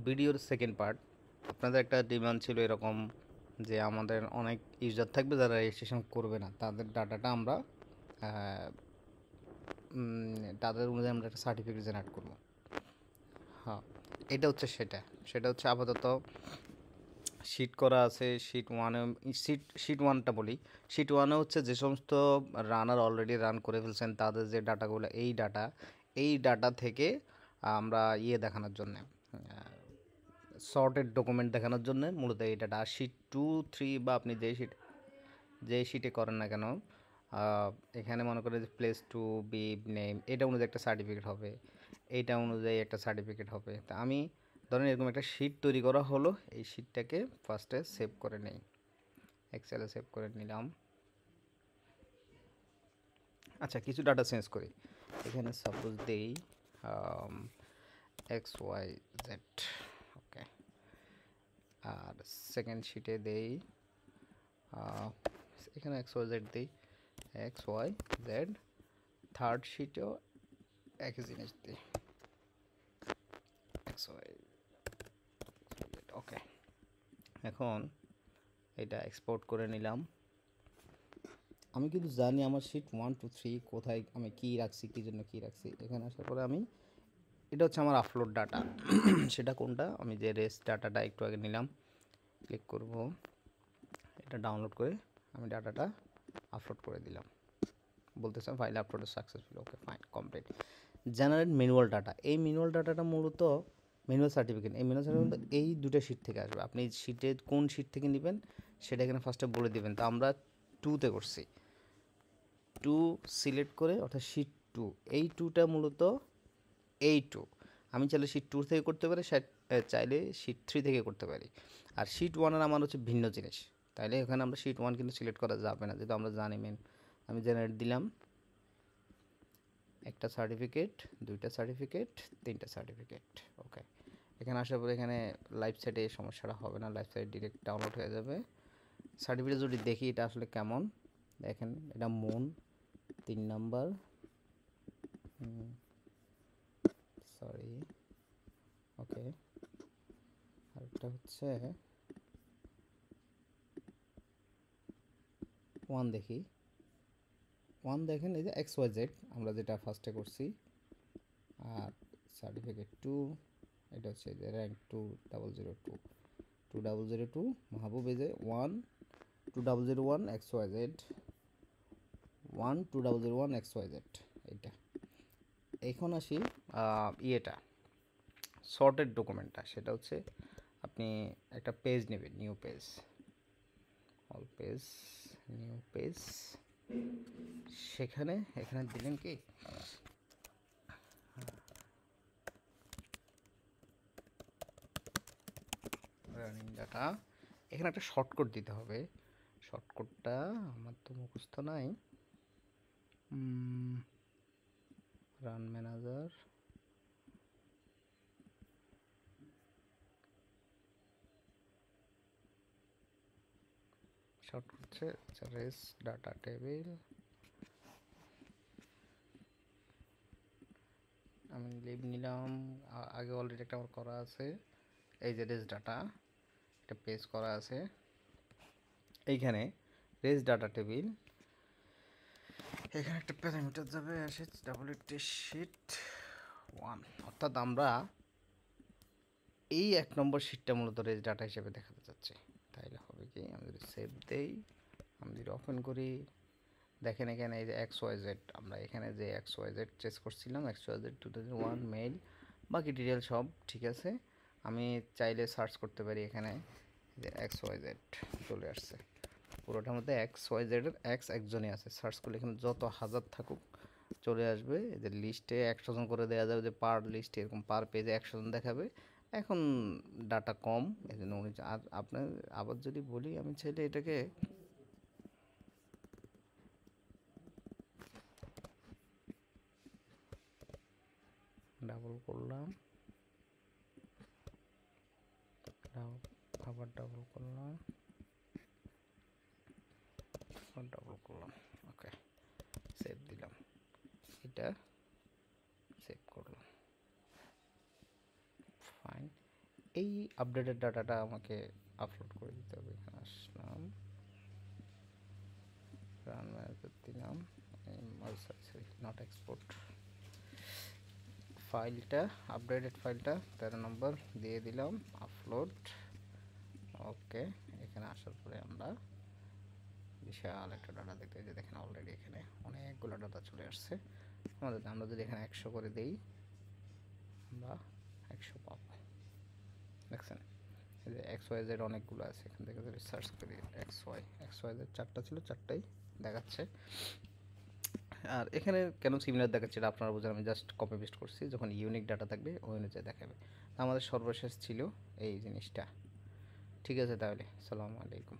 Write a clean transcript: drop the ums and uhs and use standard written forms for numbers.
ভিডিওর second part. আপনাদের একটা ডিমান্ড ছিল এরকম যে আমাদের অনেক ইউজার থাকবে যারা রেজিস্ট্রেশন করবে না, তাদের ডাটাটা আমরা তাদের অনুযায়ী আমরা একটা সার্টিফিকেট জেনারেট করবো। হ্যাঁ, এটা হচ্ছে সেটা হচ্ছে আপাতত শিট করা আছে। শিট ওয়ানে শিট ওয়ানটা বলি। শিট ওয়ানে হচ্ছে যে সমস্ত রানার অলরেডি রান করে ফেলছেন তাদের যে ডাটাগুলো, এই ডাটা থেকে আমরা দেখানোর জন্যে, সর্টেড ডকুমেন্ট দেখানোর জন্য মূলত এই ডাটা। আর শিট 2, 3 বা আপনি যে শিটে করেন না কেন, এখানে মনে করেন যে প্লেস টু বি নেম, এটা অনুযায়ী একটা সার্টিফিকেট হবে, এইটা অনুযায়ী একটা সার্টিফিকেট হবে। তা আমি ধরেন এরকম একটা শিট তৈরি করা হলো, এই শিটটাকে ফার্স্টে সেভ করে নেই, এক্সেলে সেভ করে নিলাম। আচ্ছা, কিছু ডাটা চেঞ্জ করি। এখানে সাপোজ দেই XYZ, ওকে। আর সেকেন্ড শিটে দেই এখানে XYZ দিই, XYZ। থার্ড শিটেও একই জিনিস দিই, XYZ, ওকে। এখন এটা এক্সপোর্ট করে নিলাম। আমি কিন্তু জানি আমার শিট 1, 2, 3 কোথায় আমি কী রাখছি, কী জন্য কী রাখছি। এখানে আসার পরে আমি, এটা হচ্ছে আমার আপলোড ডাটা। সেটা কোনটা, আমি যে রেস ডাটাটা একটু আগে নিলাম, ক্লিক করব, এটা ডাউনলোড করে আমি ডাটাটা আপলোড করে দিলাম। বলতেছে file upload successful, okay fine, complete. Generate manual data, এই ম্যানুয়াল ডাটাটা মূলত ম্যানুয়াল সার্টিফিকেট, এই ম্যানুয়াল সার্টিফিকেট এই দুটো শিট থেকে আসবে। আপনি শিটে কোন শিট থেকে নেবেন সেটা এখানে ফার্স্টে বলে দেবেন। তো আমরা 2তে করছি, 2 সিলেক্ট করে, অর্থাৎ শিট 2, এই 2টা মূলত এই 2 আমি চাইলে শিট 2 থেকে করতে পারি, চাইলে শিট 3 থেকে করতে পারি। আর শিট 1 আমার হচ্ছে ভিন্ন জিনিস, তাইলে এখানে আমরা শিট 1 কিন্তু সিলেক্ট করা যাবে না, যেহেতু আমরা জানি মেন। আমি জেনারেট দিলাম, একটা সার্টিফিকেট, 2টা সার্টিফিকেট, 3টা সার্টিফিকেট, ওকে। এখানে আসার পরে এখানে লাইভ সাইটে এই সমস্যাটা হবে না, লাইভ সাইট ডিরেক্ট ডাউনলোড হয়ে যাবে। সার্টিফিকেট যদি দেখি এটা আসলে কেমন, দেখেন এটা মন 3 নাম্বার, সরি, ওকে। আরেকটা হচ্ছে 1, দেখি 1, দেখেন এই যে XYZ আমরা যেটা ফার্স্টে করছি। আর সার্টিফিকেট 2, এটা হচ্ছে যে র্যাঙ্ক 2002, 2002 মাহবুব, এই যে 1, 2001 XYZ, 1, 2001 XYZ, এইটা। এখন আসি ইয়েটা, সর্টেড ডকুমেন্টটা, সেটা হচ্ছে আপনি একটা পেজ নেবেন, new page, all page, new page. এখানে দিলেন কি রানিং ডাটা, এখানে একটা শর্টকাট দিতে হবে। শর্টকাটটা আমার তো মুখস্থ নাই, রান ম্যানেজার, শর্ট হচ্ছে রেস ডাটা টেবিল। আমি লিভ নিলাম, আগে অলরেডি একটা আমার করা আছে, এই যে রেস ডাটা, এটা পেজ করা আছে এইখানে, রেস ডাটা টেবিল। এখানে একটা প্যারামিটার যাবে, আসে শিট 1, অর্থাৎ আমরা এই 1 নম্বর শিটটা মূলত রেস ডাটা হিসেবে দেখাতে চাচ্ছি। তাইলে হবে কি, আমি যদি সেভ দেই, আমি যদি ওপেন করি, দেখেন এখানে এই যে XYZ, আমরা এখানে যে XYZ চেস করছিলাম, XYZ 2001 মেইল, বাকি ডিটেল সব ঠিক আছে। আমি চাইলে সার্চ করতে পারি, এখানে যে XYZ চলে আসছে, পুরোটার মধ্যে XYZ এর একজনই আছে। সার্চ করলে এখানে যত হাজার থাকুক চলে আসবে। এদের লিস্টে 100 জন করে দেওয়া যাবে, যে পার লিস্টে এরকম পার পেজে 100 জন দেখাবে। এখন ডাটা কম, এই জন্য উনি, আর আপনার আবার যদি বলি, আমি চাইলে এটাকে ডাবল করলাম, আবার ডাবল করলাম, আবার ডাবল করলাম, ওকে, সেভ দিলাম, এটা সেভ করলাম, ফাইন। এই আপডেটেড ডাটাটা আমাকে আপলোড করে দিতে হবে। এখানে আসলাম, রান ম্যানেজার দিলাম, সরি নট এক্সপোর্ট, ফাইলটা আপডেটেড ফাইলটা 13 নম্বর দিয়ে দিলাম, আপলোড। ওকে, এখানে আসার পরে আমরা বিশাল একটা ডাটা দেখতে, যে দেখেন অলরেডি এখানে অনেকগুলো ডাটা চলে আসছে আমাদের। আমরা যদি এখানে 100 করে দেই আমরা 100 পাবো। দেখছেন এই যে এক্স ওয়াই জেড অনেকগুলো আছে, এখান থেকে যদি সার্চ করি এক্স ওয়াই জেড 4টা ছিল, 4টাই দেখাচ্ছে। আর এখানে কেন সিমিলার দেখাচ্ছে এটা আপনারা বুঝেন, আমি জাস্ট কপি পেস্ট করছি, যখন ইউনিক ডাটা থাকবে ওই অনুযায়ী দেখাবে। আমাদের সর্বশেষ ছিল এই জিনিসটা। ঠিক আছে তাহলে, আসসালামু আলাইকুম।